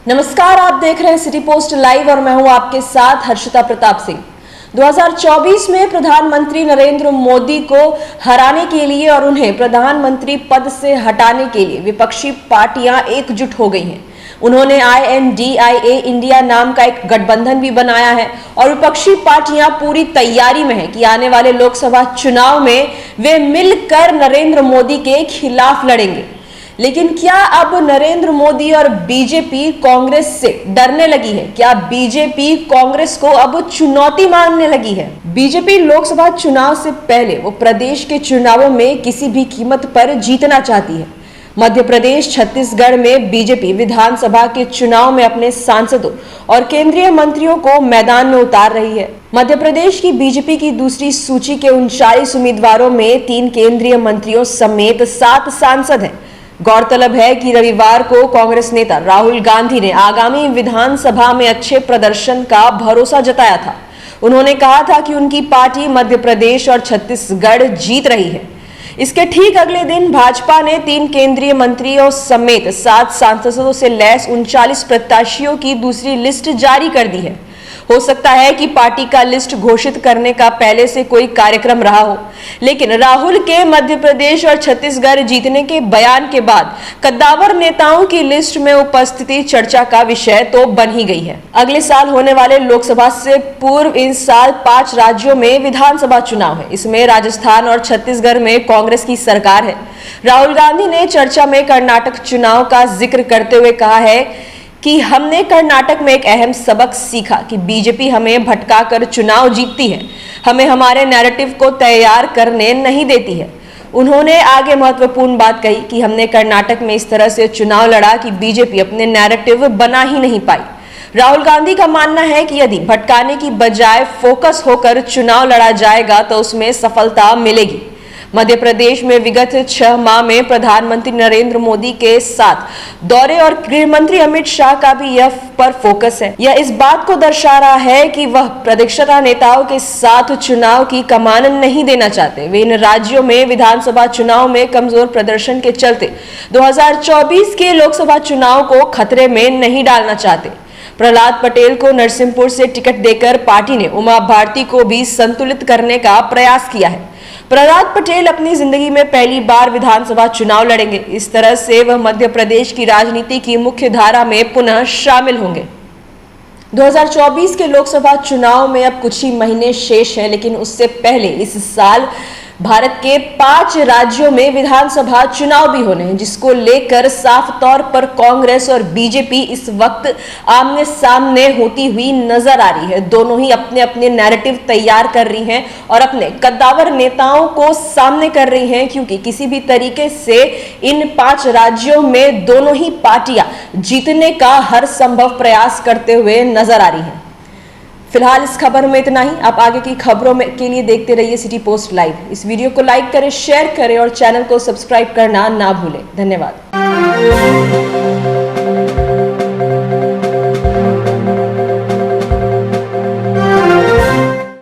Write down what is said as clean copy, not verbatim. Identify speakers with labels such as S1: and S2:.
S1: नमस्कार, आप देख रहे हैं सिटी पोस्ट लाइव और मैं हूं आपके साथ हर्षिता प्रताप सिंह। 2024 में प्रधानमंत्री नरेंद्र मोदी को हराने के लिए और उन्हें प्रधानमंत्री पद से हटाने के लिए विपक्षी पार्टियां एकजुट हो गई हैं। उन्होंने INDIA इंडिया नाम का एक गठबंधन भी बनाया है और विपक्षी पार्टियां पूरी तैयारी में है कि आने वाले लोकसभा चुनाव में वे मिलकर नरेंद्र मोदी के खिलाफ लड़ेंगे। लेकिन क्या अब नरेंद्र मोदी और बीजेपी कांग्रेस से डरने लगी है? क्या बीजेपी कांग्रेस को अब चुनौती मानने लगी है? बीजेपी लोकसभा चुनाव से पहले वो प्रदेश के चुनावों में किसी भी कीमत पर जीतना चाहती है। मध्य प्रदेश, छत्तीसगढ़ में बीजेपी विधानसभा के चुनाव में अपने सांसदों और केंद्रीय मंत्रियों को मैदान में उतार रही है। मध्य प्रदेश की बीजेपी की दूसरी सूची के 39 उम्मीदवारों में 3 केंद्रीय मंत्रियों समेत 7 सांसद हैं। गौरतलब है कि रविवार को कांग्रेस नेता राहुल गांधी ने आगामी विधानसभा में अच्छे प्रदर्शन का भरोसा जताया था। उन्होंने कहा था कि उनकी पार्टी मध्य प्रदेश और छत्तीसगढ़ जीत रही है। इसके ठीक अगले दिन भाजपा ने 3 केंद्रीय मंत्रियों समेत 7 सांसदों से लैस 39 प्रत्याशियों की दूसरी लिस्ट जारी कर दी है। हो सकता है कि पार्टी का लिस्ट घोषित करने का पहले से कोई कार्यक्रम रहा हो, लेकिन राहुल के मध्य प्रदेश और छत्तीसगढ़ जीतने के बयान के बाद कद्दावर नेताओं की लिस्ट में उपस्थिति चर्चा का विषय तो बन ही गई है। अगले साल होने वाले लोकसभा से पूर्व इस साल 5 राज्यों में विधानसभा चुनाव है। इसमें राजस्थान और छत्तीसगढ़ में कांग्रेस की सरकार है। राहुल गांधी ने चर्चा में कर्नाटक चुनाव का जिक्र करते हुए कहा है कि हमने कर्नाटक में एक अहम सबक सीखा कि बीजेपी हमें भटकाकर चुनाव जीतती है, हमें हमारे नैरेटिव को तैयार करने नहीं देती है। उन्होंने आगे महत्वपूर्ण बात कही कि हमने कर्नाटक में इस तरह से चुनाव लड़ा कि बीजेपी अपने नैरेटिव बना ही नहीं पाई। राहुल गांधी का मानना है कि यदि भटकाने की बजाय फोकस होकर चुनाव लड़ा जाएगा तो उसमें सफलता मिलेगी। मध्य प्रदेश में विगत 6 माह में प्रधानमंत्री नरेंद्र मोदी के साथ दौरे और गृह मंत्री अमित शाह का भी यह पर फोकस है। यह इस बात को दर्शा रहा है कि वह प्रतिष्ठित नेताओं के साथ चुनाव की कमान नहीं देना चाहते। वे इन राज्यों में विधानसभा चुनाव में कमजोर प्रदर्शन के चलते 2024 के लोकसभा चुनाव को खतरे में नहीं डालना चाहते। प्रहलाद पटेल को नरसिंहपुर से टिकट देकर पार्टी ने उमा भारती को भी संतुलित करने का प्रयास किया है। प्रहलाद पटेल अपनी जिंदगी में पहली बार विधानसभा चुनाव लड़ेंगे। इस तरह से वह मध्य प्रदेश की राजनीति की मुख्य धारा में पुनः शामिल होंगे। 2024 के लोकसभा चुनाव में अब कुछ ही महीने शेष हैं, लेकिन उससे पहले इस साल भारत के 5 राज्यों में विधानसभा चुनाव भी होने हैं, जिसको लेकर साफ तौर पर कांग्रेस और बीजेपी इस वक्त आमने सामने होती हुई नजर आ रही है। दोनों ही अपने अपने नैरेटिव तैयार कर रही हैं और अपने कद्दावर नेताओं को सामने कर रही हैं, क्योंकि किसी भी तरीके से इन 5 राज्यों में दोनों ही पार्टियां जीतने का हर संभव प्रयास करते हुए नजर आ रही हैं। फिलहाल इस खबर में इतना ही। आप आगे की खबरों में के लिए देखते रहिए सिटी पोस्ट लाइव। इस वीडियो को लाइक करें, शेयर करें और चैनल को सब्सक्राइब करना ना भूलें। धन्यवाद।